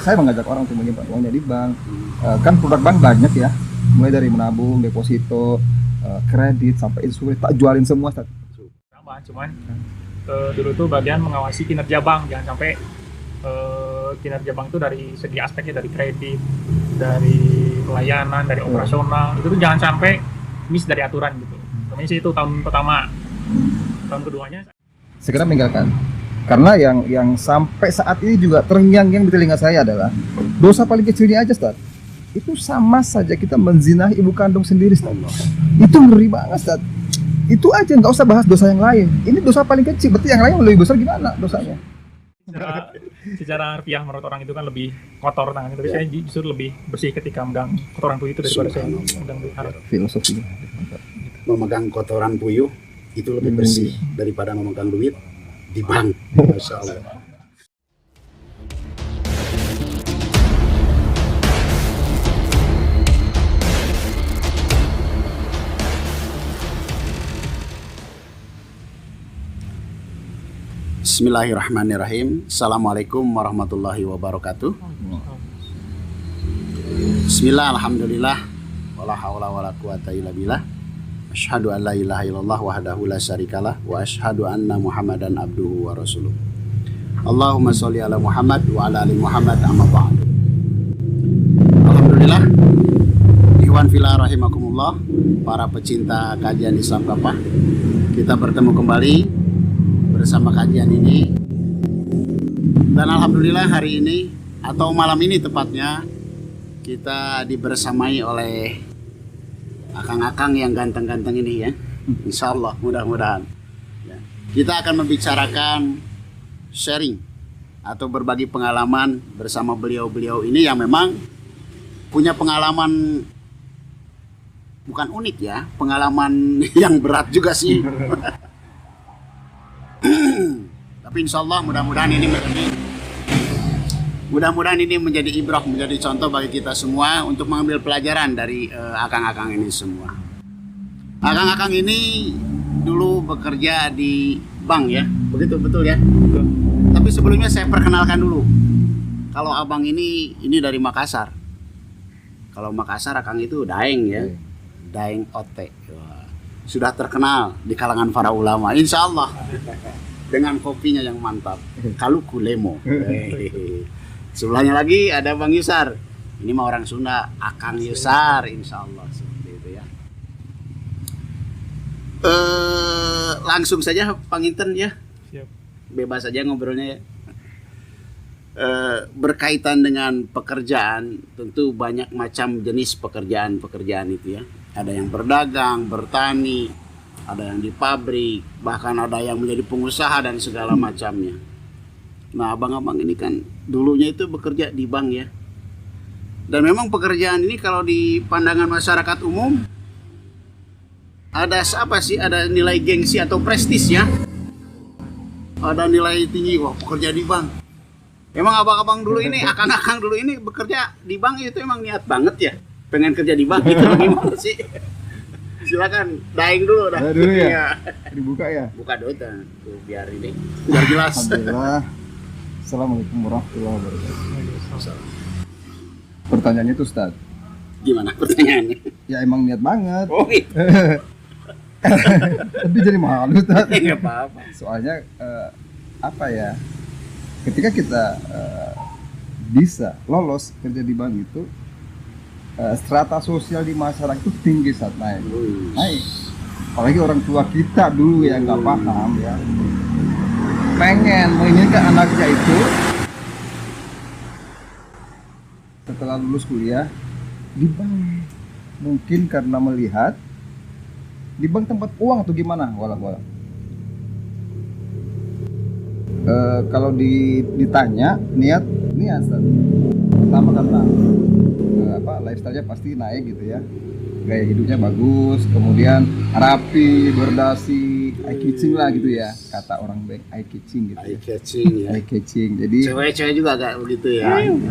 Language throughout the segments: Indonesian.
saya mengajak orang untuk menyimpan uangnya di bank. Kan produk bank banyak ya, mulai dari menabung, deposito, kredit sampai insuransi, tak jualin semua. Cuman dulu tuh bagian mengawasi kinerja bank, jangan sampai kinerja bank itu dari segi aspeknya, dari kredit, dari pelayanan, dari operasional, itu tuh jangan sampai miss dari aturan gitu. Namanya sih itu tahun pertama. Tahun keduanya Segera meninggalkan. Karena yang sampai saat ini juga terngiang-ngiang di telinga saya adalah dosa paling kecilnya aja, Ustaz. Itu sama saja kita menzinahi ibu kandung sendiri, Ustaz. Itu ngeri banget, Ustaz. Itu aja, nggak usah bahas dosa yang lain. Ini dosa paling kecil, berarti yang lain lebih besar gimana dosanya? secara harfiah menurut orang itu kan lebih kotor tangannya, tapi saya justru lebih bersih ketika megang kotoran puyuh itu daripada saya megang duit haram. Filosofi. Memegang kotoran puyuh itu lebih bersih daripada memegang duit di bank. Masya Allah. Bismillahirrahmanirrahim. Assalamualaikum warahmatullahi wabarakatuh. Bismillah, alhamdulillah, wala haula wala quwata illa billah. Asyhadu an la ilaha illallah wahdahu la syarikalah wa asyhadu anna Muhammadan abduhu wa rasuluh. Allahumma sholli ala Muhammad wa ala ali Muhammad, amma ba'du. Alhamdulillah, ikhwan fillah rahimakumullah, para pecinta kajian Islam Kapah, kita bertemu kembali bersama kajian ini, dan alhamdulillah hari ini atau malam ini tepatnya kita dibersamai oleh akang-akang yang ganteng-ganteng ini ya. Insya Allah mudah-mudahan ya. Kita akan membicarakan sharing atau berbagi pengalaman bersama beliau-beliau ini yang memang punya pengalaman bukan unik ya, pengalaman yang berat juga sih. Tapi insya Allah mudah-mudahan ini menjadi ibrah, menjadi contoh bagi kita semua untuk mengambil pelajaran dari akang-akang ini semua. Akang-akang ini dulu bekerja di bank ya, begitu betul ya. Betul. Tapi sebelumnya saya perkenalkan dulu. Kalau abang ini dari Makassar. Kalau Makassar akang itu Daeng ya, Daeng Ote. Sudah terkenal di kalangan para ulama, insya Allah, dengan kopinya yang mantap, Kaluku Lemo. Sebelahnya lagi ada Bang Yusar, ini mah orang Sunda, Akang Yusar, insya Allah seperti itu ya. Langsung saja Panginten ya, Siap. Bebas saja ngobrolnya ya. Berkaitan dengan pekerjaan, tentu banyak macam jenis pekerjaan itu ya. Ada yang berdagang, bertani, ada yang di pabrik, bahkan ada yang menjadi pengusaha dan segala macamnya. Nah, abang-abang ini kan dulunya itu bekerja di bank ya. Dan memang pekerjaan ini kalau di pandangan masyarakat umum ada apa sih? Ada nilai gengsi atau prestis ya. Ada nilai tinggi, wah bekerja di bank. Emang abang-abang dulu ini, akang-akang dulu ini bekerja di bank itu emang niat banget ya? Pengen kerja di bank itu gimana sih? Silakan Daeng dulu dah. Dulu ya. Dibuka ya. Buka dulu tuh biar jelas. Alhamdulillah. Assalamualaikum warahmatullahi wabarakatuh. Pertanyaannya itu, Ustaz. Gimana pertanyaannya? Ya emang niat banget. Oh gitu. Tapi jadi mahal, Ustaz. Enggak apa-apa. Soalnya apa ya? Ketika kita bisa lolos kerja di bank itu, strata sosial di masyarakat itu tinggi saat naik. Apalagi orang tua kita dulu yang nggak paham ya, pengen menginginkan anaknya itu setelah lulus kuliah di bank, mungkin karena melihat di bank tempat uang atau gimana, walau kalau ditanya niat pertama karena lifestyle-nya pasti naik gitu ya, gaya hidupnya bagus, kemudian rapi, berdasi, eye catching lah gitu ya, kata orang baik, eye catching gitu. Eye catching ya. Eye catching, jadi Cewek-cewek juga agak begitu ya. gitu.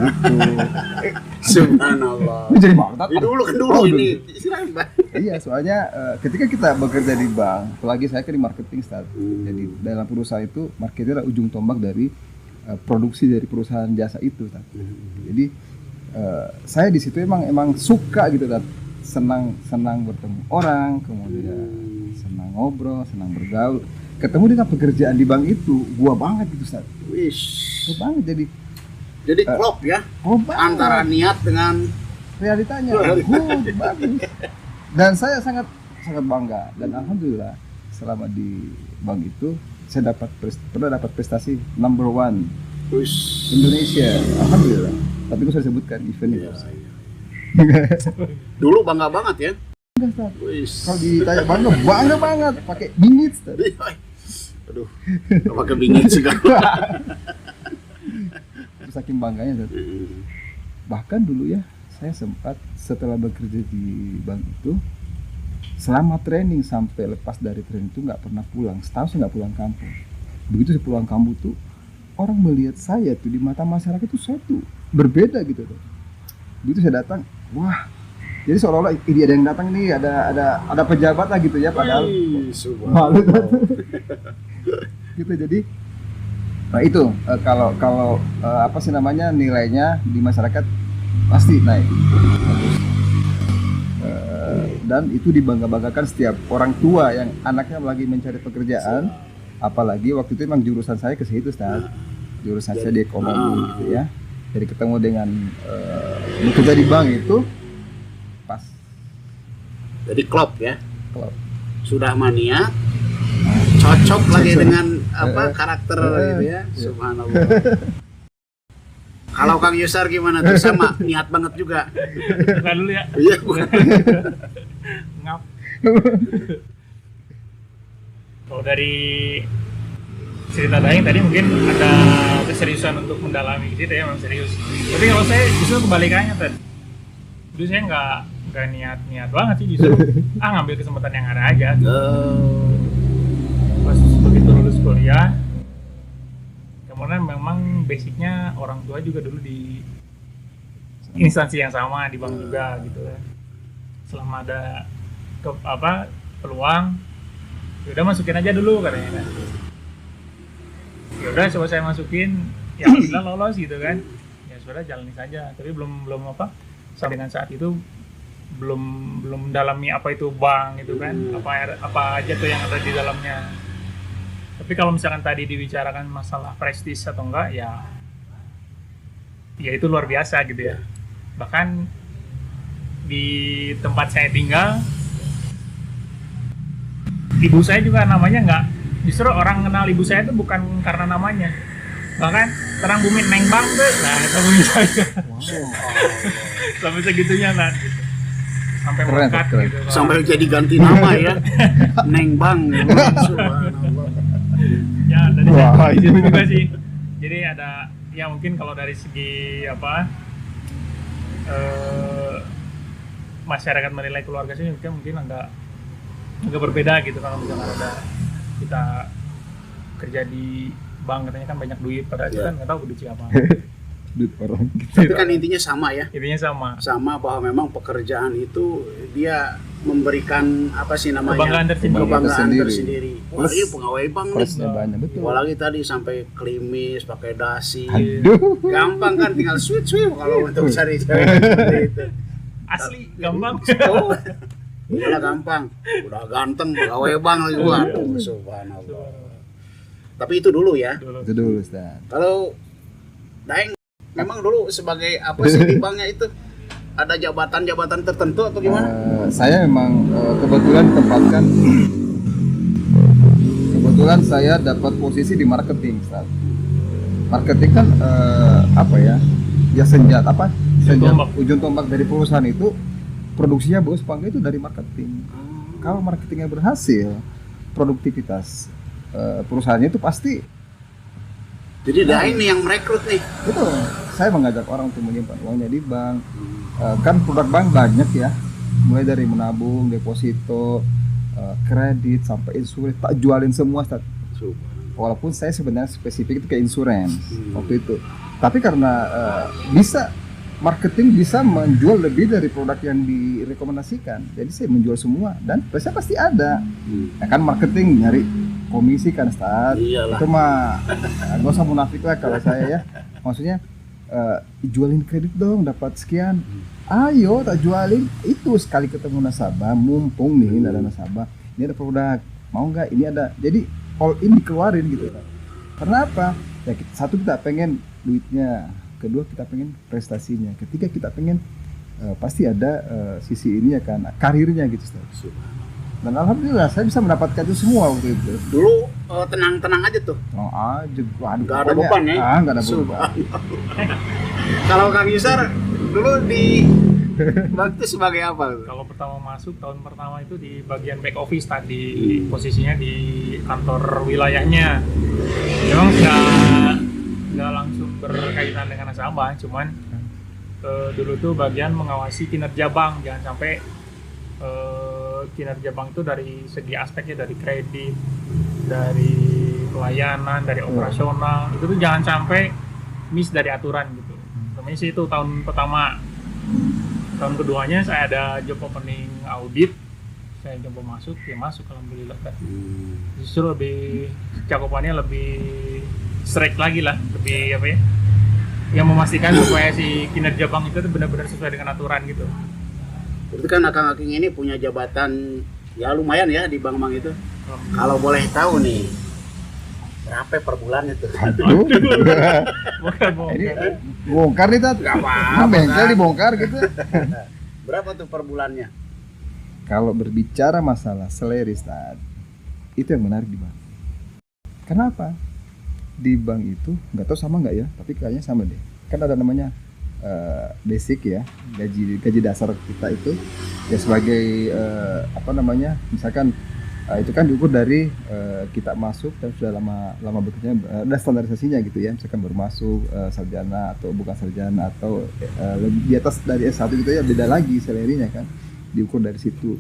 Subhanallah. Jadi mantap. Dulu ini. Silakan, Mbak. Iya, soalnya ketika kita bekerja di bank, apalagi saya kan di marketing, Ustaz. Jadi dalam perusahaan itu marketing adalah ujung tombak dari produksi dari perusahaan jasa itu, Ustaz. Jadi saya di situ emang suka gitu, Ustaz. Senang bertemu orang, kemudian senang ngobrol, senang bergaul. Ketemu dengan pekerjaan di bank itu, gua banget gitu, Ustaz. Wish. Gua banget Jadi klop ya banget. antara niat dengan Realitanya good, bagus. Dan saya sangat bangga dan alhamdulillah selama di bank itu saya pernah dapat prestasi number 1 wish. Indonesia, alhamdulillah. Tapi itu saya sebutkan event itu. Dulu bangga banget ya. Enggak, Ustaz. Wish. Kalau ditanya bangga banget, pakai bingit, Ustaz. Aduh, nggak pakai bingit segala. Saking bangganya, Ustaz. Bahkan dulu ya, saya sempat setelah bekerja di bank itu, selama training sampai lepas dari training itu nggak pernah pulang. Setahun saya nggak pulang kampung. Begitu saya pulang kampung tuh, orang melihat saya tuh di mata masyarakat itu suatu berbeda gitu tuh. Begitu saya datang, wah, jadi seolah-olah ini ada yang datang nih, ada pejabat lah gitu ya, padahal malu gitu. Jadi nah itu kalau apa sih namanya, nilainya di masyarakat pasti naik. Dan itu dibangga-banggakan setiap orang tua yang anaknya lagi mencari pekerjaan. Apalagi waktu itu emang jurusan saya ke situ, Ustaz. Jurusan saya di ekonomi gitu ya. Jadi ketemu dengan bekerja di bank itu pas. Jadi klop ya. Klop. Sudah mania, cocok lagi dengan apa karakter gitu ya. Subhanallah. Kalau Kang Yusar gimana tuh? Sama niat banget juga. Bukan dulu ya. Iya, bukan. Ngap. Kalau dari cerita Daeng tadi mungkin ada keseriusan untuk mendalami gitu ya, memang serius. Tapi kalau saya justru kebalikannya tadi. Dulu saya nggak niat banget sih, justru ngambil kesempatan yang ada aja. Pas begitu lulus kuliah, kemudian memang basicnya orang tua juga dulu di instansi yang sama, di bank juga gitu ya. Selama ada peluang, yaudah masukin aja dulu katanya kan. Yaudah coba saya masukin, ya alhamdulillah lolos gitu kan. Ya sudah jalani saja. Tapi belum sampai dengan saat itu belum mendalami apa itu bank gitu kan. Apa aja tuh yang ada di dalamnya. Tapi kalau misalkan tadi dibicarakan masalah prestis atau enggak, ya itu luar biasa gitu ya. Bahkan di tempat saya tinggal, ibu saya juga namanya enggak, justru orang kenal ibu saya itu bukan karena namanya, bahkan terang bumi Neng Bang tuh, nah itu bumi saya. Sampai segitunya kan, gitu. Sampai melekat gitu. Sampai jadi ganti nama ya, Neng Bang. Subhanallah. Ya dari situ juga sih. Jadi ada, ya mungkin kalau dari segi masyarakat menilai keluarga sini mungkin agak berbeda gitu. Kalau misalnya ada kita kerja di bank katanya kan banyak duit, padahal kita nggak tahu duit siapa. Duit orang. Tapi kan intinya sama ya. Intinya Sama bahwa memang pekerjaan itu dia memberikan apa sih namanya, kebanggaan tersendiri. Wah, iya pegawai bank nih. Banyak, betul. Apalagi tadi sampai klimis, pakai dasi. Aduh. Gampang kan, tinggal switch kalau untuk cari cewek itu. asli gampang. Oh, iyalah gampang. Udah ganteng, pegawai bank lagi. Waduh, subhanallah. Tapi itu dulu ya. Itu dulu, Ustaz. Kalau Daeng memang dulu sebagai apa sih di banknya itu? Ada jabatan-jabatan tertentu atau gimana? Saya memang kebetulan saya dapat posisi di marketing, Ustaz. Marketing kan ujung tombak dari perusahaan itu, produksinya bagus apa enggak itu dari marketing. Kalau marketingnya berhasil, produktivitas perusahaannya itu pasti. Jadi Daeng nih yang merekrut nih. Betul. Saya mengajak orang untuk menyimpan uangnya di bank. Kan produk bank banyak ya, mulai dari menabung, deposito, kredit sampai insurans, tak jualin semua, Ustaz. Walaupun saya sebenarnya spesifik itu ke insurans waktu itu, tapi karena marketing bisa menjual lebih dari produk yang direkomendasikan, jadi saya menjual semua dan saya pasti ada. Ya kan marketing nyari komisi kan Ustaz. Iyalah. Itu mah gak usah munafik lah kalau saya ya. Maksudnya jualin kredit dong dapat sekian. Ayo tak jualin itu sekali ketemu nasabah, mumpung nih ada nasabah. Ini ada produk, mau nggak? Ini ada. Jadi all in dikeluarin gitu. Karena apa? Ya satu kita pengen duitnya, kedua kita pengen prestasinya, ketiga kita pengen pasti ada sisi ini ya kan, karirnya gitu Ustaz. Dan alhamdulillah saya bisa mendapatkan itu semua waktu itu. Dulu tenang-tenang aja tuh. Oh aja, waduh, Gak ada pokoknya, beban ya? Nggak ada beban. Kalau Kang Yusar dulu di waktu sebagai apa? Kalau pertama masuk tahun pertama itu di bagian back office tadi, posisinya di kantor wilayahnya. Memang nggak langsung berkaitan dengan nasabah, cuman dulu tuh bagian mengawasi kinerja bank, jangan sampai kinerja bank itu dari segi aspeknya, dari kredit, dari pelayanan, dari operasional, itu tuh jangan sampai miss dari aturan gitu. Namanya sih itu tahun pertama. Tahun keduanya saya ada job opening audit, saya coba masuk, ya masuk alhamdulillah kan. Justru lebih cakupannya lebih strike lagi lah, lebih apa ya, yang memastikan supaya si kinerja bank itu benar-benar sesuai dengan aturan gitu. Berarti kan Akang ini punya jabatan ya lumayan ya di bank-bank itu. Kalau boleh tahu nih, berapa per bulannya tuh? Aduh. Bukan. Ini bongkar nih Tat. Gak apa-apa, Bengkel kan? dibongkar gitu. Berapa tuh per bulannya? Kalau berbicara masalah salary Tat, itu yang menarik di bank. Kenapa? Di bank itu nggak tahu sama nggak ya, tapi kayaknya sama deh. Kan ada namanya basic ya, gaji dasar kita itu ya sebagai apa namanya, misalkan itu kan diukur dari kita masuk dan sudah lama bekerja, ada standarisasinya gitu ya, misalkan baru masuk sarjana atau bukan sarjana atau di atas dari S1 gitu ya, beda lagi salary-nya kan, diukur dari situ.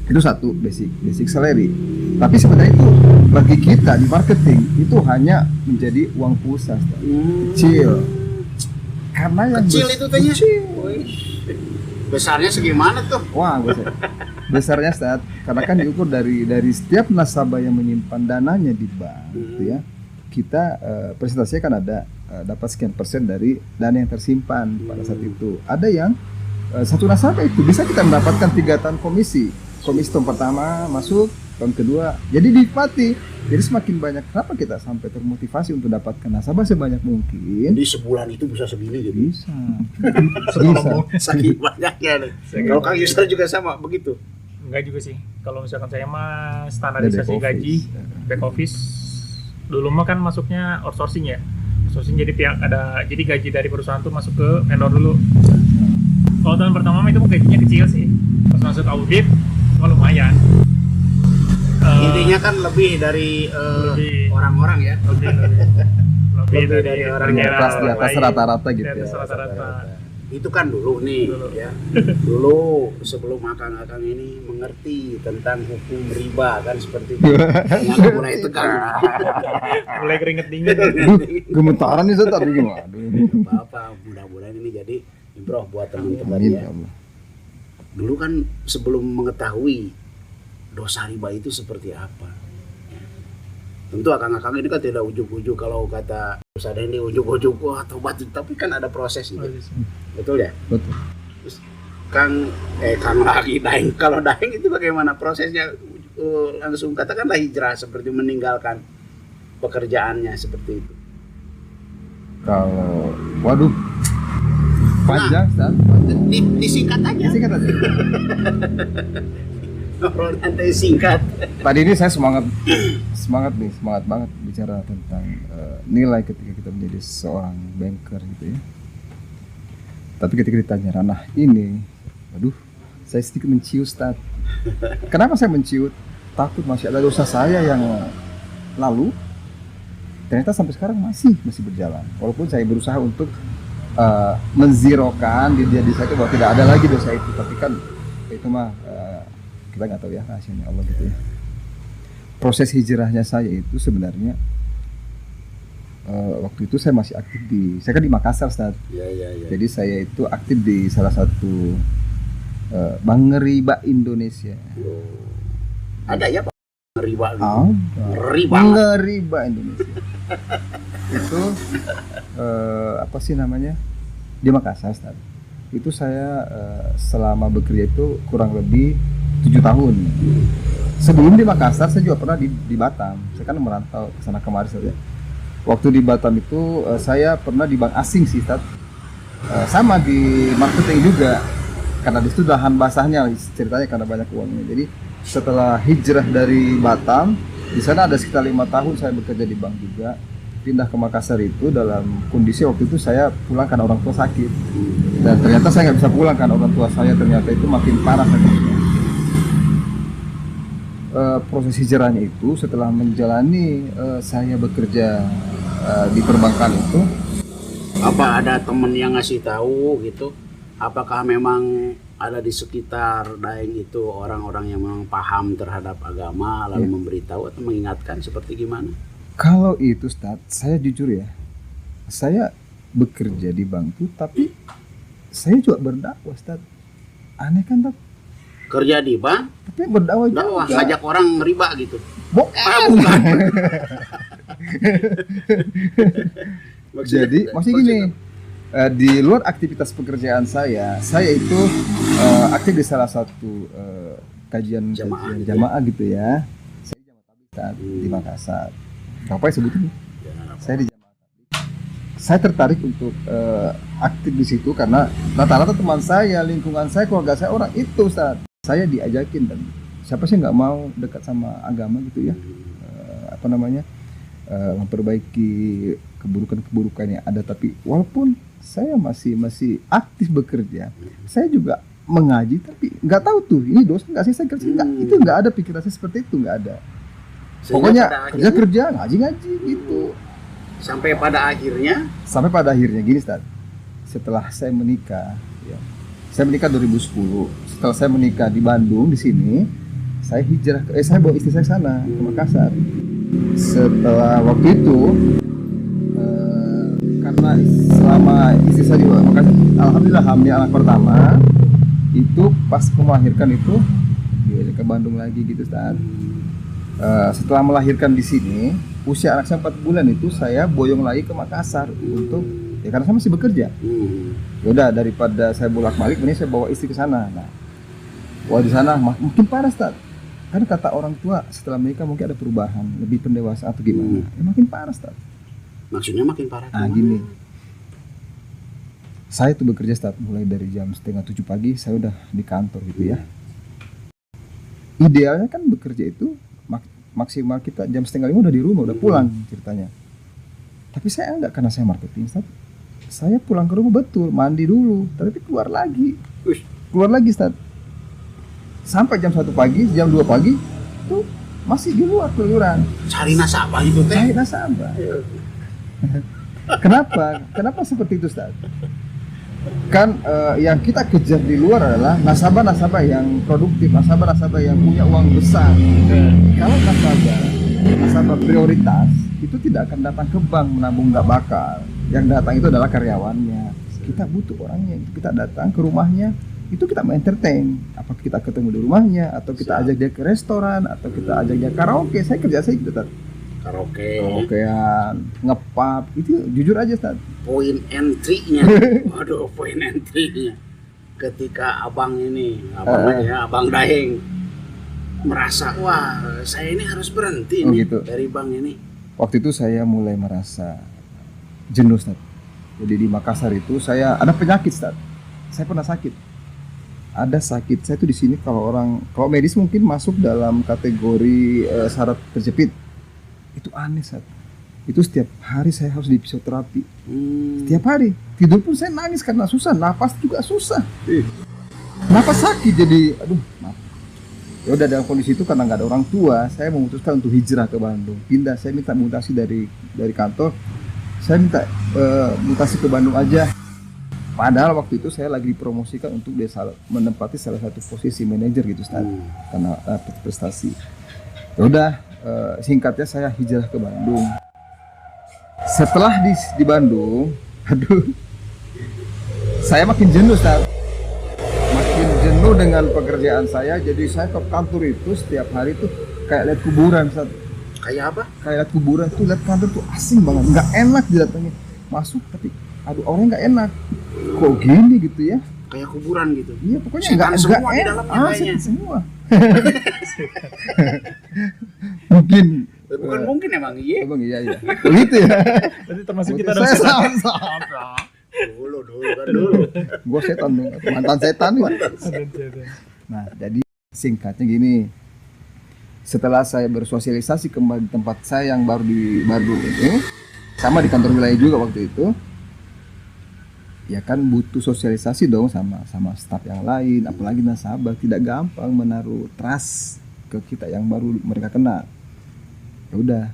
Itu satu basic salary. Tapi sebenarnya itu bagi kita di marketing itu hanya menjadi uang pulsa kecil. Karena yang Kecil itu tanya. kecil. Besarnya segimana tuh? Wah, besarnya saat karena kan diukur dari setiap nasabah yang menyimpan dananya di bank, gitu ya. Kita presentasinya kan ada dapat sekian persen dari dana yang tersimpan pada saat itu. Ada yang satu nasabah itu bisa kita mendapatkan 3 tahun komisi tahun pertama masuk, tahun kedua, jadi dinikmati. Jadi semakin banyak, kenapa kita sampai termotivasi untuk dapatkan nasabah sebanyak mungkin? Jadi sebulan itu bisa segini gitu. Bisa. Saking banyaknya nih. Kalau Kang Yusar juga sama begitu. Enggak juga sih. Kalau misalkan saya mah standarisasi Back gaji, office. back office. Dulu mah kan masuknya outsourcing ya. Outsourcing jadi jadi gaji dari perusahaan tuh masuk ke vendor dulu. Kalau tahun pertama mah itu gajinya kecil sih. Pas masuk audit, cuma lumayan. Intinya kan lebih dari Lebih. orang-orang ya. Lebih dari orang Di perkiraan atas orang lain. rata-rata gitu Di atas ya. rata-rata. Itu kan dulu nih Dulu. ya. Dulu sebelum akang-akang ini mengerti tentang hukum riba kan seperti itu. Yang mulai tegang. Mulai keringet dingin. Gemetaran nih Zat, aduh gimana? Apa-apa, mudah-mudahan ini jadi improve buat teman-teman Amin ya. ya Allah. Dulu kan sebelum mengetahui dosa riba itu seperti apa, ya. Tentu akang-akang ini kan tidak ujuk-ujuk, kalau kata Ustaz ini ujuk-ujuk wah tobat, tapi kan ada proses gitu. Betul ya? Betul. Terus Kang lagi Daeng, kalau Daeng itu bagaimana prosesnya? Langsung katakanlah hijrah, seperti meninggalkan pekerjaannya seperti itu. Kalau waduh panjang Zat, panjang. Disingkat aja. Singkat aja. Ngobrol santai singkat. Tadi ini saya semangat banget bicara tentang nilai ketika kita menjadi seorang banker gitu ya. Tapi ketika ditanya ranah ini, waduh, saya sedikit menciut Ustaz. Kenapa saya menciut? Takut masih ada dosa saya yang lalu. Ternyata sampai sekarang masih berjalan. Walaupun saya berusaha untuk menzirokan di diri saya bahwa tidak ada lagi dosa itu, tapi kan itu mah kita nggak tahu ya rahasianya Allah gitu ya. Proses hijrahnya saya itu sebenarnya waktu itu saya masih aktif saya kan di Makassar Ustaz. Ya. Jadi saya itu aktif di salah satu bank riba Indonesia. Ada ya Pak? Riba, Ngeri riba. Indonesia. Itu apa sih namanya, di Makassar, Ustaz. Itu saya selama bekerja itu kurang lebih 7 tahun. Sebelum di Makassar saya juga pernah di Batam. Saya kan merantau ke sana kemari saja. Waktu di Batam itu saya pernah di bank asing sih, Ustaz. Sama di marketing juga. Karena di situ lahan basahnya ceritanya, karena banyak uangnya. Jadi setelah hijrah dari Batam, di sana ada sekitar 5 tahun saya bekerja di bank juga. Pindah ke Makassar itu dalam kondisi waktu itu saya pulang karena orang tua sakit, dan ternyata saya nggak bisa pulang karena orang tua saya ternyata itu makin parah sakitnya. Proses hijrahnya itu setelah menjalani saya bekerja di perbankan itu. Apa ada temen yang ngasih tahu gitu? Apakah memang ada di sekitar Daeng itu orang-orang yang memang paham terhadap agama lalu memberitahu atau mengingatkan seperti gimana? Kalau itu, Ustaz, saya jujur ya, saya bekerja di bank itu, tapi saya juga berdakwah, Ustaz. Aneh kan, Ustaz? Kerja di bank, Tapi berdakwah dakwah, juga. ngajak orang riba gitu. Bukan. Jadi, maksudnya gini, di luar aktivitas pekerjaan saya itu aktif di salah satu kajian jamaah gitu ya. Saya di jamaah tabligh, Ustaz, di Makassar. Apa yang sebutin? Saya di jamaah tabligh. Saya tertarik untuk aktif di situ karena rata-rata teman saya, lingkungan saya, keluarga saya orang itu, Ustaz. Saya diajakin, dan siapa sih nggak mau dekat sama agama gitu ya, memperbaiki keburukan-keburukan yang ada. Tapi walaupun saya masih aktif bekerja, saya juga mengaji, tapi nggak tahu tuh ini dosa nggak sih, saya kerja nggak, itu nggak ada pikiran saya seperti itu, nggak ada. Pokoknya kerja ngaji gitu. Sampai pada akhirnya Gini, Ustaz. Setelah saya menikah, ya, saya menikah 2010. Setelah saya menikah di Bandung, di sini, saya hijrah saya bawa istri saya sana ke Makassar. Setelah waktu itu, karena selama istri saya di Makassar, alhamdulillah hamil anak pertama, itu pas melahirkan itu dia ke Bandung lagi gitu, Ustaz. Setelah melahirkan di sini, usia anak saya 4 bulan itu saya boyong lagi ke Makassar untuk, ya karena saya masih bekerja. Yaudah, daripada saya bolak-balik, ini saya bawa istri ke sana. Nah, di sana mungkin parah, Ustaz. Karena kata orang tua setelah menikah mungkin ada perubahan, lebih pendewasaan atau gimana. Ya, makin parah, Ustaz. Maksudnya makin parah. Gini. Saya tuh bekerja, Ustaz, mulai dari jam 6:30 pagi saya udah di kantor gitu ya. Idealnya kan bekerja itu maksimal kita jam 4:30 udah di rumah, udah pulang ceritanya. Tapi saya enggak, karena saya marketing, Ustaz. Saya pulang ke rumah betul, mandi dulu, tapi keluar lagi, Ustaz. Sampai jam 1 pagi, jam 2 pagi tuh masih di luar keluyuran. Cari nasabah itu teh. Cari nasabah. Kenapa seperti itu, Ustaz? Kan yang kita kejar di luar adalah nasabah-nasabah yang produktif, nasabah-nasabah yang punya uang besar. Kalau nasabah prioritas itu tidak akan datang ke bank menabung, nggak bakal. Yang datang itu adalah karyawannya. Kita butuh orangnya, kita datang ke rumahnya, itu kita entertain. Apa kita ketemu di rumahnya, atau kita ajak dia ke restoran, atau kita ajak dia karaoke. Saya kerja gitu, Ustaz. Karaokean, ngepap, itu jujur aja, Ustaz. Poin entry-nya. Waduh, poin entry-nya. Ketika abang Daeng merasa, wah, saya ini harus berhenti gitu. Dari bank ini. Waktu itu saya mulai merasa jenuh, Ustaz. Jadi di Makassar itu saya ada penyakit, Ustaz. Saya pernah sakit. Ada sakit saya tuh di sini, kalau medis mungkin masuk dalam kategori syarat terjepit. Itu aneh, Ustaz. Itu setiap hari saya harus di fisioterapi. Setiap hari. Tidur pun saya nangis karena susah, napas juga susah. Napas sakit, jadi maaf. Ya udah, dalam kondisi itu karena nggak ada orang tua, saya memutuskan untuk hijrah ke Bandung. Pindah, saya minta mutasi dari kantor. Saya minta mutasi ke Bandung aja. Padahal waktu itu saya lagi dipromosikan untuk menempati salah satu posisi manajer gitu, Ustaz. Karena dapat prestasi. Ya udah, singkatnya saya hijrah ke Bandung. Setelah di Bandung, saya makin jenuh, Ustaz. Makin jenuh dengan pekerjaan saya. Jadi saya ke kantor itu setiap hari tuh kayak lihat kuburan Ustaz. Kayak apa? Kayak lihat kuburan tuh, lihat kantor tuh asing banget, nggak enak didatengin. Masuk tapi aduh orangnya nggak enak. Kok gini gitu ya? Kayak kuburan gitu. Iya pokoknya Setan nggak semua di enak. dalamnya kayaknya. Setan semua. Mungkin. Bukan mungkin emang iya. Emang iya ya. Begitu ya. Berarti termasuk kita Saya dong. sama. Dulu kan dulu. Gua setan dong, mantan setan nih. Nah, jadi singkatnya gini. Setelah saya bersosialisasi kembali di tempat saya yang baru ini, sama di kantor wilayah juga waktu itu, ya kan butuh sosialisasi dong sama staf yang lain, apalagi nasabah tidak gampang menaruh trust ke kita yang baru mereka kenal. Ya udah,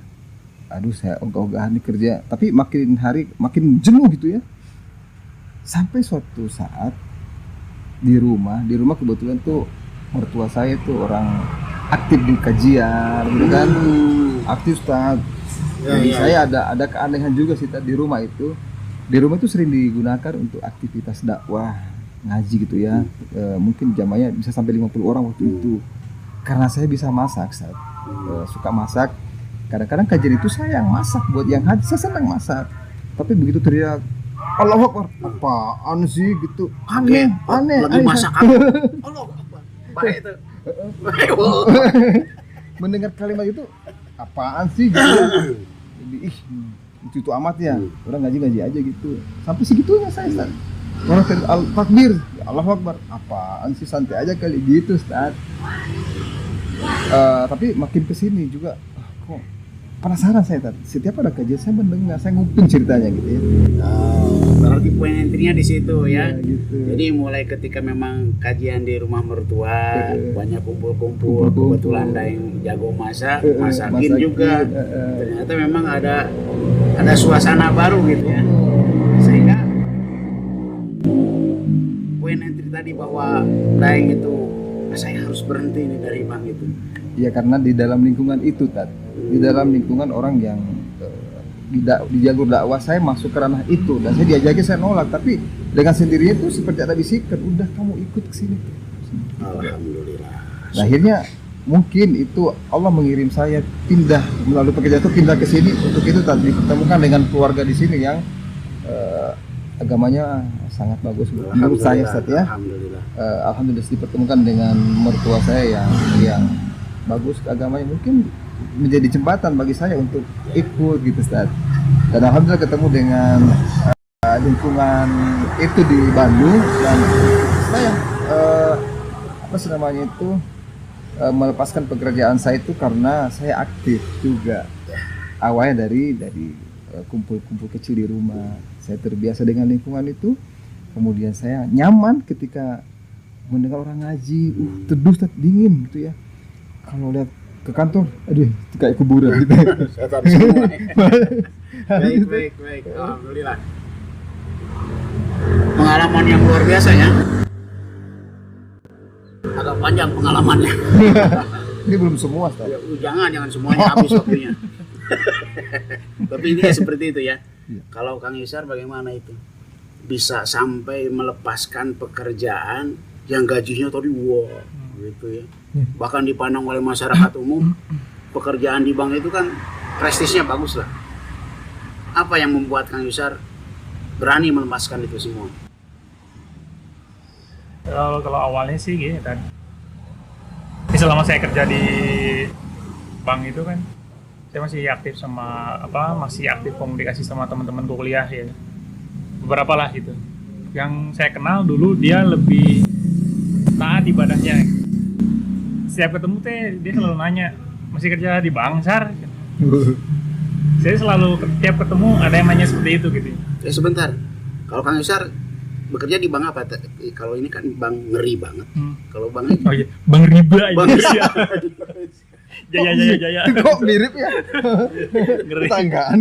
aduh saya ogah-ogahan nih kerja, tapi makin hari makin jenuh gitu ya. Sampai suatu saat di rumah kebetulan tuh mertua saya tuh orang aktif di kajian, gitu kan, aktif Ustaz. Jadi saya ada keanehan juga sih di rumah itu. Di rumah itu sering digunakan untuk aktivitas dakwah ngaji gitu ya. Mungkin jamaahnya bisa sampai 50 orang waktu itu. Karena saya bisa masak, Ustaz. Suka masak. Kadang-kadang kajian itu saya yang masak buat yang haji, saya senang masak. Tapi begitu teriak Allahu Akbar, apaan sih gitu? Aneh. Lagi masak apa? Allahu Akbar. Baik itu. Mendengar kalimat itu apaan sih gitu ya? Jadi itu amat ya, orang ngaji aja gitu. Sampai segitunya saya Ustaz. Orang takbir Allahu Akbar, apaan sih, santai aja kali gitu Ustaz. Tapi makin kesini juga kok penasaran saya Ustaz. Setiap ada kajian saya mendengar, saya nguping ceritanya gitu ya. Berarti poin intinya di situ ya. Gitu. Jadi mulai ketika memang kajian di rumah mertua, banyak kumpul-kumpul, kebetulan ada yang jago masakin juga. Ternyata memang ada suasana baru gitu ya. Sehingga poin inti tadi bahwa Daeng itu saya harus berhenti nih dari bank itu. Ya karena di dalam lingkungan itu Tat. Di dalam lingkungan orang yang di jalur dakwah saya masuk ke ranah itu dan saya diajaki, saya nolak, tapi dengan sendirinya itu seperti ada bisikan, udah kamu ikut ke sini. Alhamdulillah. Nah, akhirnya mungkin itu Allah mengirim saya pindah melalui pekerjaan itu, pindah ke sini untuk itu tadi ditemukan dengan keluarga di sini yang agamanya sangat bagus menurut saya Ustaz ya. Alhamdulillah. Alhamdulillah dipertemukan dengan mertua saya yang bagus agamanya, mungkin menjadi jembatan bagi saya untuk ikut gitu Ustaz. Dan alhamdulillah ketemu dengan lingkungan itu di Bandung, dan saya melepaskan pekerjaan saya itu karena saya aktif juga. Awalnya dari kumpul-kumpul kecil di rumah, saya terbiasa dengan lingkungan itu, kemudian saya nyaman ketika mendengar orang ngaji, teduh, dingin gitu ya. Kalau lihat ke kantor, aduh, itu kayak kuburan gitu. Setan semua. Baik. Alhamdulillah. Pengalaman yang luar biasa ya. Agak panjang pengalamannya. Ini belum semua, Ustaz. Jangan semuanya habis waktunya. Tapi ini seperti itu ya. Kalau Kang Yusar bagaimana itu? Bisa sampai melepaskan pekerjaan yang gajinya tadi gitu ya. Bahkan dipandang oleh masyarakat umum, pekerjaan di bank itu kan prestisnya bagus lah. Apa yang membuat Kang Yusar berani melepaskan itu semua? Kalau awalnya sih gini kan, selama saya kerja di bank itu kan, saya masih aktif komunikasi sama teman-teman kuliah ya, beberapa lah gitu. Yang saya kenal dulu dia lebih taat ibadahnya. Setiap ketemu dia selalu nanya, masih kerja di bank Sar? Saya selalu tiap ketemu ada yang nanya seperti itu gitu. Ya sebentar, kalau Kang Yusar bekerja di bank apa? Kalau ini kan bank ngeri banget. Kalau bank ini, oh iya, bank riba Indonesia. Jaya. Kok mirip ya? Ngeri. Tetanggaan.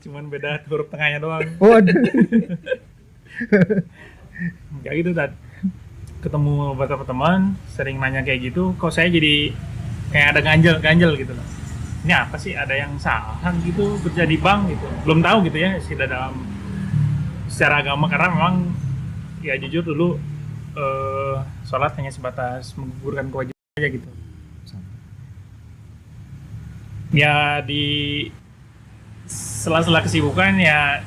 Cuman beda huruf tengahnya doang. Waduh. Kayak gitu Tad. Ketemu beberapa teman sering nanya kayak gitu, kok saya jadi kayak ada ganjel gitu loh. Ini apa sih, ada yang salah gitu kerja di bank gitu. Belum tahu gitu ya sudah dalam secara agama, karena memang ya jujur dulu sholat hanya sebatas menggugurkan kewajiban aja gitu. Ya di sela-sela kesibukan ya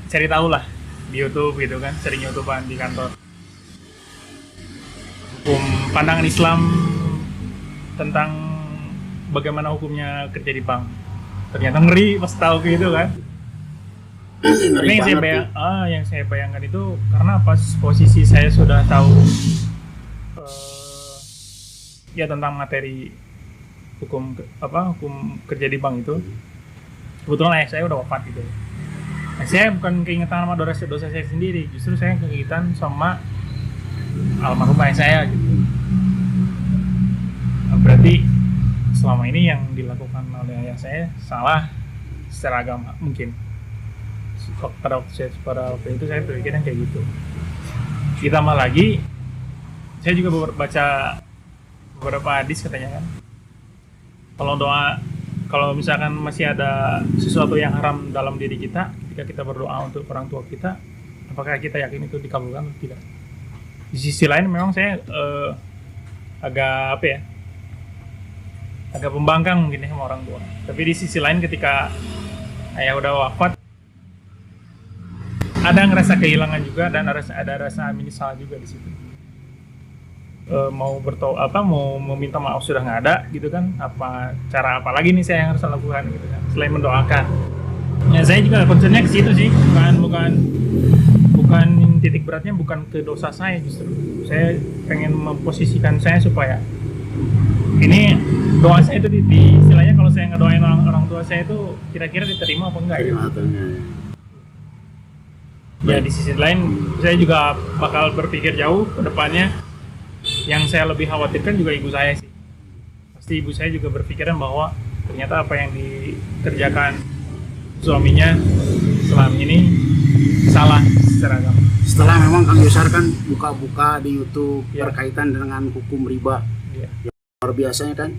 cari tahu lah di YouTube gitu kan, sering YouTubean di kantor. Hukum pandangan Islam tentang bagaimana hukumnya kerja di bank. Ternyata ngeri pas tahu gitu kan. Ngeri Yang banget tuh. yang saya bayangkan itu karena pas posisi saya sudah tahu ya tentang materi hukum kerja di bank itu. Kebetulan ayah saya udah wafat gitu. Nah, saya bukan keingetan sama dosa saya sendiri, justru saya keingetan sama almarhum ayah saya gitu. Nah, berarti selama ini yang dilakukan oleh ayah saya salah secara agama mungkin. Pada waktu itu saya berpikiran kayak gitu. Ditambah lagi, saya juga baca beberapa hadis katanya kan. Kalau misalkan masih ada sesuatu yang haram dalam diri kita, ketika kita berdoa untuk orang tua kita, apakah kita yakin itu dikabulkan atau tidak? Di sisi lain memang saya agak agak pembangkang mungkin ya sama orang tua. Tapi di sisi lain ketika ayah udah wafat, ada ngerasa kehilangan juga dan ada rasa menyesal juga di situ. Mau meminta maaf sudah nggak ada gitu kan, cara apa lagi nih saya yang harus lakukan gitu kan selain mendoakan. Ya saya juga concernnya ke situ sih, bukan titik beratnya bukan ke dosa saya, justru saya pengen memposisikan saya supaya ini doa saya itu di istilahnya kalau saya ngedoain orang tua saya itu kira-kira diterima apa enggak gitu. Ya di sisi lain saya juga bakal berpikir jauh ke depannya. Yang saya lebih khawatirkan juga ibu saya sih. Pasti ibu saya juga berpikiran bahwa ternyata apa yang dikerjakan suaminya selama ini salah secara agama. Setelah memang Kang Yusar kan buka-buka di YouTube Ya. berkaitan dengan hukum riba, Ya. luar biasanya kan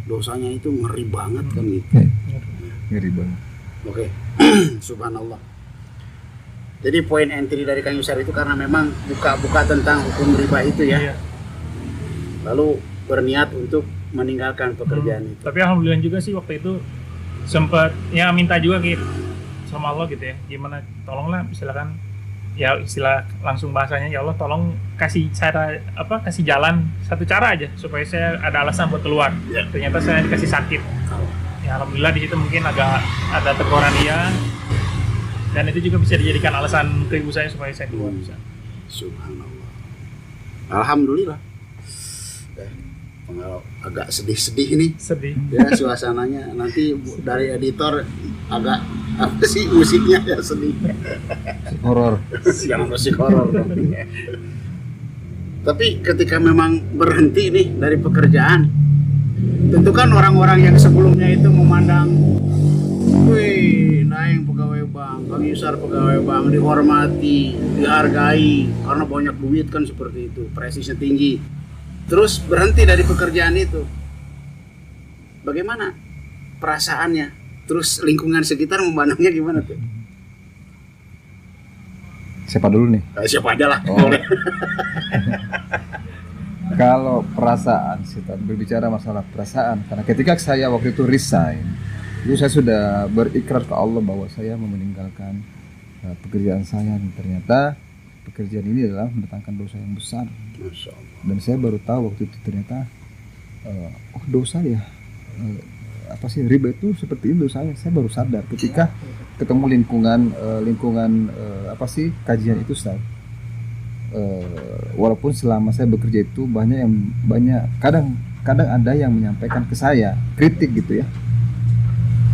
dosanya itu ngeri banget kan gitu. Ngeri banget. Oke. Subhanallah. Jadi poin entry dari Kang Yusar itu karena memang buka-buka tentang hukum riba itu ya. Iya. Lalu berniat untuk meninggalkan pekerjaan itu. Tapi alhamdulillah juga sih waktu itu sempat ya minta juga gitu sama Allah gitu ya. Gimana tolonglah silakan ya istilah langsung bahasanya ya Allah tolong kasih jalan satu cara aja supaya saya ada alasan buat keluar. Ya. Ternyata saya dikasih sakit. Ya alhamdulillah di situ mungkin agak ada teguran dia. Dan itu juga bisa dijadikan alasan ke ibu saya supaya saya keluar bisa. Subhanallah. Alhamdulillah. Agak sedih-sedih nih Sedih. ya suasananya. Nanti dari editor agak apa sih musiknya ya sedih. Horor. Jangan musik horor dong. Tapi ketika memang berhenti nih dari pekerjaan, tentu kan orang-orang yang sebelumnya itu memandang, wih, Naeng pegawai bank, Kang Yusar pegawai bank, dihormati, dihargai, karena banyak duit kan seperti itu, prestisnya tinggi. Terus berhenti dari pekerjaan itu, bagaimana perasaannya? Terus lingkungan sekitar memandangnya gimana tuh? Siapa dulu nih? Siapa aja lah. Oh. Kalau perasaan sih, berbicara masalah perasaan, karena ketika saya waktu itu resign, itu saya sudah berikrar ke Allah bahwa saya mau meninggalkan pekerjaan saya, dan ternyata pekerjaan ini adalah mendatangkan dosa yang besar. Masya Allah. Dan saya baru tahu waktu itu ternyata dosa ya, apa sih riba itu seperti itu. Saya baru sadar ketika ketemu lingkungan apa sih kajian itu, Ustaz. Walaupun selama saya bekerja itu banyak kadang ada yang menyampaikan ke saya kritik gitu ya.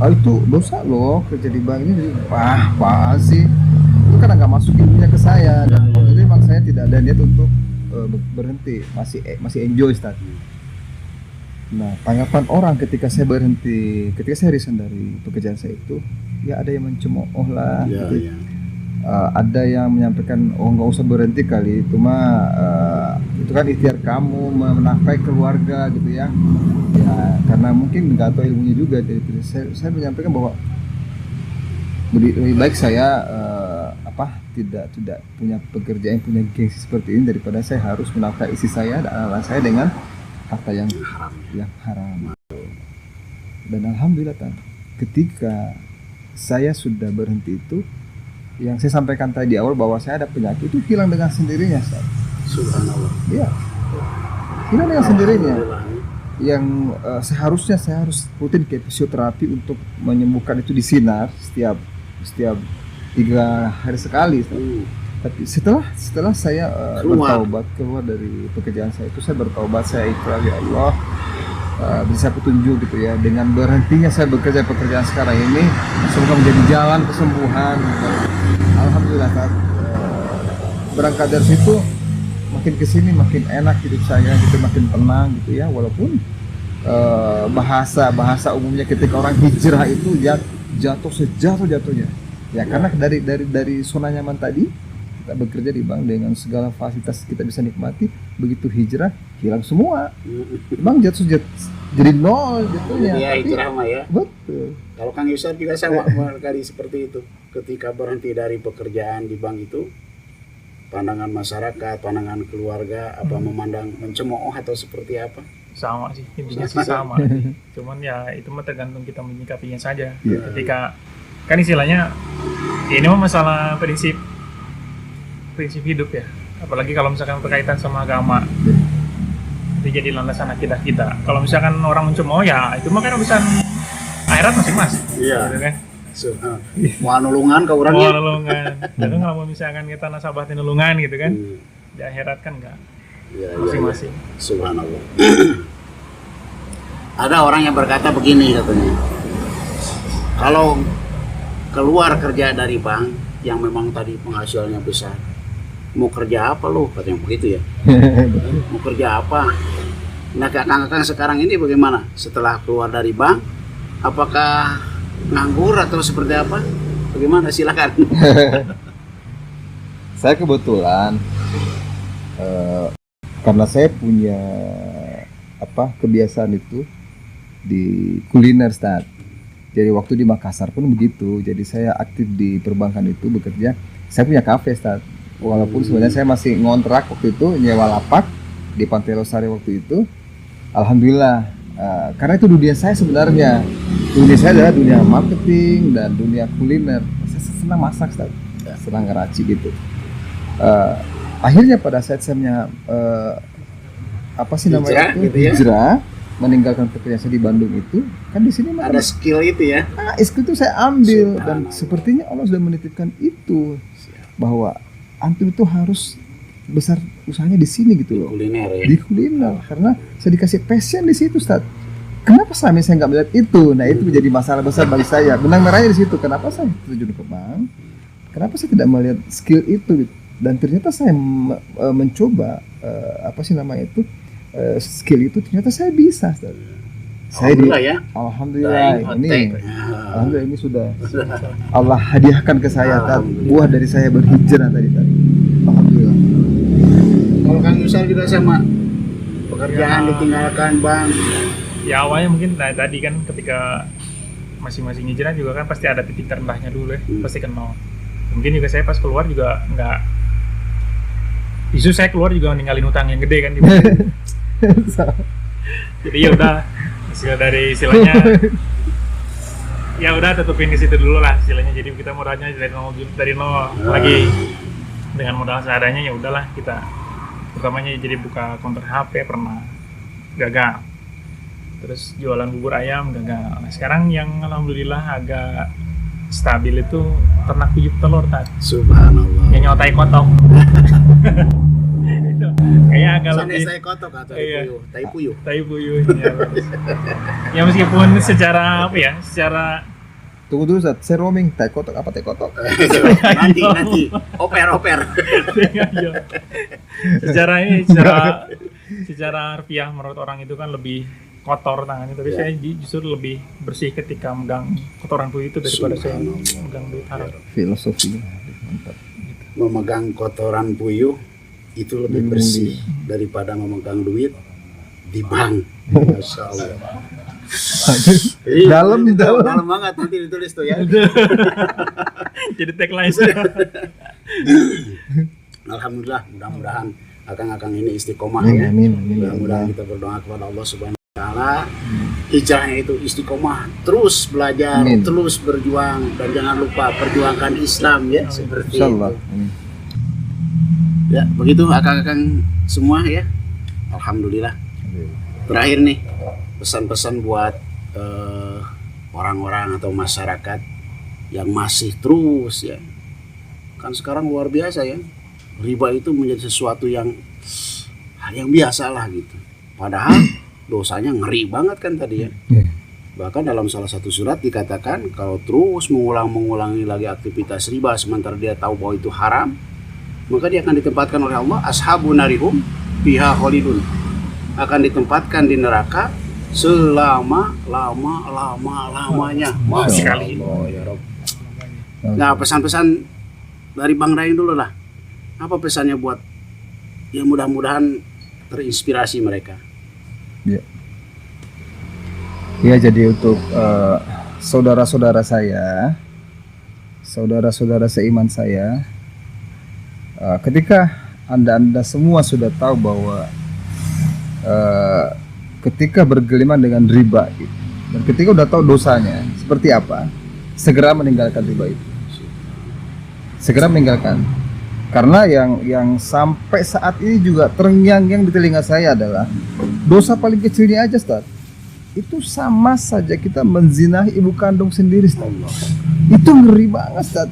Itu dosa loh kerja di bank ini. Wah sih itu kan nggak masuk ilmunya ke saya. Dan waktu itu memang saya tidak ada niat untuk berhenti, masih enjoy Ustaz. Nah, tanggapan orang ketika saya resign dari pekerjaan saya itu, ya ada yang mencemooh lah, gitu. Ada yang menyampaikan, oh nggak usah berhenti kali, itu kan ikhtiar kamu menafkahi keluarga gitu ya. Ya karena mungkin nggak tahu ilmunya juga, jadi saya menyampaikan bahwa lebih baik saya tidak punya pekerjaan yang punya gengsi seperti ini daripada saya harus menafkahi istri saya dan anak saya dengan harta yang haram. Dan alhamdulillah Tan, ketika saya sudah berhenti itu, yang saya sampaikan tadi di awal bahwa saya ada penyakit itu hilang dengan sendirinya, Ustaz. Subhanallah. Iya, hilang dengan sendirinya. Alhamdulillah. Yang seharusnya saya harus rutin ke fisioterapi untuk menyembuhkan itu di Sinar setiap 3 hari sekali. Tapi setelah saya bertaubat, keluar dari pekerjaan saya itu, saya bertaubat, saya ikhlas, ya Allah, bisa petunjuk gitu ya, dengan berhentinya saya bekerja pekerjaan sekarang ini, semoga menjadi jalan kesembuhan. Alhamdulillah kan, berangkat dari situ makin kesini makin enak hidup saya gitu, makin tenang gitu ya, walaupun bahasa umumnya ketika orang hijrah itu jatuh sejatuh-jatuhnya ya, karena dari zona nyaman tadi kita bekerja di bank dengan segala fasilitas kita bisa nikmati, begitu hijrah hilang semua, bank jadi nol jatuhnya. Ya itu ramah ya. Betul. Kalau Kang Yusuf juga sama kali seperti itu. Ketika berhenti dari pekerjaan di bank itu, pandangan masyarakat, pandangan keluarga, apa memandang mencemooh atau seperti apa? Sama sih, intinya sih sama. Cuman ya itu mah tergantung kita menyikapinya saja. Yeah. Ketika kan istilahnya ini mah masalah prinsip hidup ya. Apalagi kalau misalkan berkaitan sama agama. Itu jadi landasan akidah kita. Kalau misalkan orang mencemooh ya itu mah kan urusan akhirat masing-masing. Iya. Gitu kan? Mau nulungan ke Mau orangnya. nulungan. Tapi kalau misalkan kita nasabatin nulungan gitu kan, di akhirat kan enggak. Ya, Masing-masing. Ya. Subhanallah. Ada orang yang berkata begini katanya, kalau keluar kerja dari bank yang memang tadi penghasilannya besar, mau kerja apa lo? Katanya begitu ya. Mau kerja apa? Nah kakak-kakak sekarang ini bagaimana? Setelah keluar dari bank, apakah nganggur atau seperti apa? Bagaimana? Silakan. Saya kebetulan karena saya punya kebiasaan itu di kuliner, Ustaz. Jadi waktu di Makassar pun begitu. Jadi saya aktif di perbankan itu bekerja. Saya punya kafe, Ustaz. Walaupun sebenarnya saya masih ngontrak waktu itu, nyewa lapak di Pantai Losari waktu itu. Alhamdulillah, karena itu dunia saya sebenarnya. Dunia saya adalah dunia marketing dan dunia kuliner. Saya senang masak, Ustaz. Senang ngeracik gitu. Akhirnya pada saat saya hijrah, meninggalkan pekerjaan saya di Bandung itu, kan di sini ada skill itu ya. Skill itu saya ambil dan sepertinya Allah sudah menitipkan itu bahwa antum itu harus besar usahanya di sini gitu loh. Kuliner ya. Di kuliner, karena saya dikasih passion di situ, Ustaz. Kenapa saya nggak melihat itu? Nah itu menjadi masalah besar bagi saya. Benang merahnya di situ. Kenapa saya terjun ke bank? Kenapa saya tidak melihat skill itu? Dan ternyata saya mencoba skill itu ternyata saya bisa, Ustaz. Alhamdulillah ini sudah Allah hadiahkan ke saya, buah dari saya berhijrah tadi. Alhamdulillah. Kalau Kang Yusuf juga sama, pekerjaan ditinggalkan bang. Ya awalnya mungkin tadi kan ketika masing-masing hijrah juga kan pasti ada titik terendahnya dulu ya, pasti kenal. Mungkin juga saya pas keluar juga nggak, justru saya keluar juga ninggalin hutang yang gede kan di jadi ya udah hasil dari istilahnya ya udah tutupin di situ dulu lah istilahnya. Jadi kita modalnya dari nol lagi dengan modal seadanya, ya udahlah kita pertamanya jadi buka counter HP pernah gagal, terus jualan bubur ayam gagal. Nah, sekarang yang alhamdulillah agak stabil itu ternak puyuh telur tadi. Subhanallah. Yang nyotai kotok. Kayak agak lebih. Saya kotok atau puyuh. Tai puyuh. Ya meskipun secara apa ya? Secara tunggu dulu, Ustaz. Saya roaming. Tai kotok apa tai kotok? nanti. Oper. Secara harfiah menurut orang itu kan lebih kotor tangannya, tapi saya justru lebih bersih ketika megang kotoran puyuh itu daripada saya megang duit haram. Filosofi mantap. Memegang kotoran puyuh itu lebih bersih daripada memegang duit di bank. Masya Allah. Dalam banget, nanti ditulis tuh ya. Jadi tagline. Alhamdulillah, mudah-mudahan akang-akang ini istiqomah ya. Amin. Mudah-mudahan kita berdoa kepada Allah Subhanahu Taala hijrahnya itu istiqomah, terus belajar, Amin. terus berjuang, dan jangan lupa perjuangkan Islam ya, seperti Insyaallah. itu. Ya, begitu akang-akang semua ya. Alhamdulillah. Terakhir nih, pesan-pesan buat orang-orang atau masyarakat yang masih terus ya. Kan sekarang luar biasa ya. Riba itu menjadi sesuatu yang hal yang biasa lah gitu. Padahal dosanya ngeri banget kan tadi ya. Bahkan dalam salah satu surat dikatakan kalau terus mengulangi lagi aktivitas riba sementara dia tahu bahwa itu haram, maka dia akan ditempatkan oleh Allah ashabun narihum fiha khalidun, akan ditempatkan di neraka selama-lamanya. Masya Sekali. Allah ya Rabb. Nah, pesan-pesan dari Bang Daeng dulu lah. Apa pesannya buat ya mudah-mudahan terinspirasi mereka. Ya, jadi untuk saudara-saudara saya, saudara-saudara seiman saya, ketika anda semua sudah tahu bahwa ketika bergelimang dengan riba gitu, dan ketika udah tahu dosanya seperti apa, segera meninggalkan riba itu. Segera meninggalkan. Karena yang sampai saat ini juga terngiang-ngiang di telinga saya adalah dosa paling kecilnya aja, Ustaz. Itu sama saja kita menzinahi ibu kandung sendiri, Ustaz. Itu ngeri banget, Ustaz.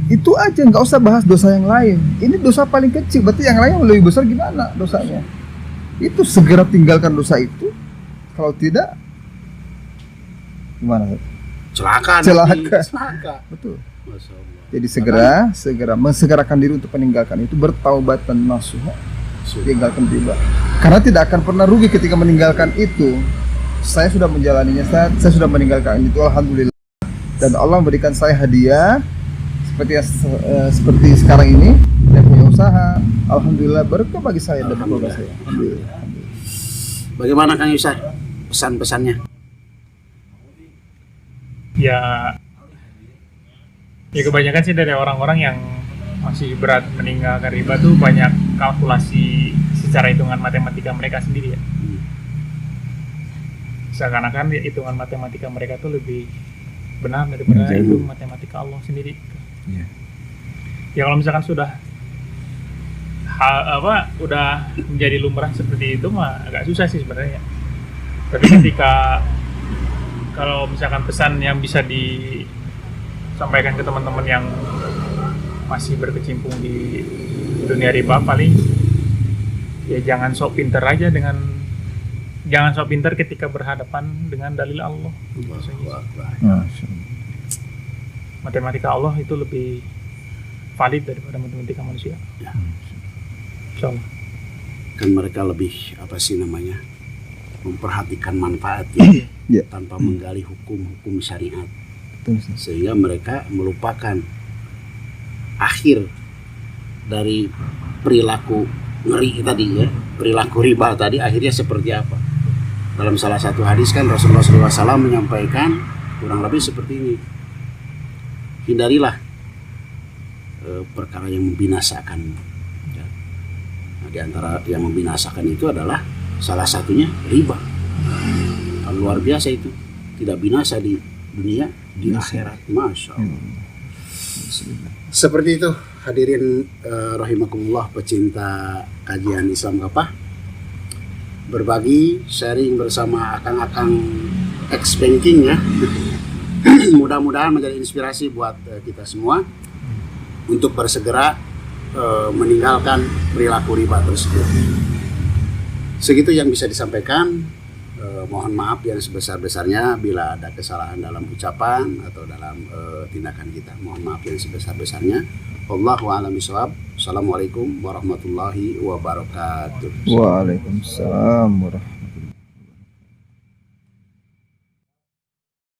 Itu aja, nggak usah bahas dosa yang lain. Ini dosa paling kecil, berarti yang lain yang lebih besar gimana dosanya? Itu segera tinggalkan dosa itu. Kalau tidak, gimana? Celaka. Betul. Masya Allah. Jadi segera mensegerakan diri untuk meninggalkan itu, bertaubat dan nasuha, tinggalkan riba. Karena tidak akan pernah rugi ketika meninggalkan itu. Saya sudah menjalaninya, saya sudah meninggalkan itu, alhamdulillah. Dan Allah memberikan saya hadiah seperti sekarang ini. Saya punya usaha, alhamdulillah, berkah bagi saya dan keluarga saya. Alhamdulillah. Bagaimana Kang Yusar pesan-pesannya? Ya kebanyakan sih dari orang-orang yang masih berat meninggalkan riba tuh banyak kalkulasi secara hitungan matematika mereka sendiri ya. Seakan-akan hitungan matematika mereka tuh lebih benar daripada itu matematika Allah sendiri. Ya kalau misalkan sudah udah menjadi lumrah seperti itu mah agak susah sih sebenarnya. Tapi ketika kalau misalkan pesan yang bisa disampaikan ke teman-teman yang masih berkecimpung di dunia riba, paling ya jangan sok pinter aja jangan sok pinter ketika berhadapan dengan dalil Allah. Matematika Allah itu lebih valid daripada matematika manusia. Ya. Insyaallah. Kan mereka lebih memperhatikan manfaat Ya. tanpa menggali hukum syariat. Betul, Ustaz. Sehingga mereka melupakan akhir dari perilaku ngeri tadi ya, perilaku riba tadi akhirnya seperti apa. Dalam salah satu hadis kan Rasulullah SAW menyampaikan kurang lebih seperti ini: hindarilah perkara yang membinasakan. Nah, di antara yang membinasakan itu adalah salah satunya riba. Luar biasa itu, tidak binasa di dunia, di akhirat. Masya Allah. Seperti itu hadirin rahimakumullah, pecinta kajian Islam Kapah, berbagi sharing bersama akang-akang ex banking ya. Mudah-mudahan menjadi inspirasi buat kita semua untuk bersegera meninggalkan perilaku riba tersebut. Segitu yang bisa disampaikan. Mohon maaf yang sebesar-besarnya bila ada kesalahan dalam ucapan atau dalam tindakan kita. Mohon maaf yang sebesar-besarnya. Wallahu a'lam bishawab. Assalamualaikum warahmatullahi wabarakatuh. Waalaikumsalam warahmatullahi wabarakatuh.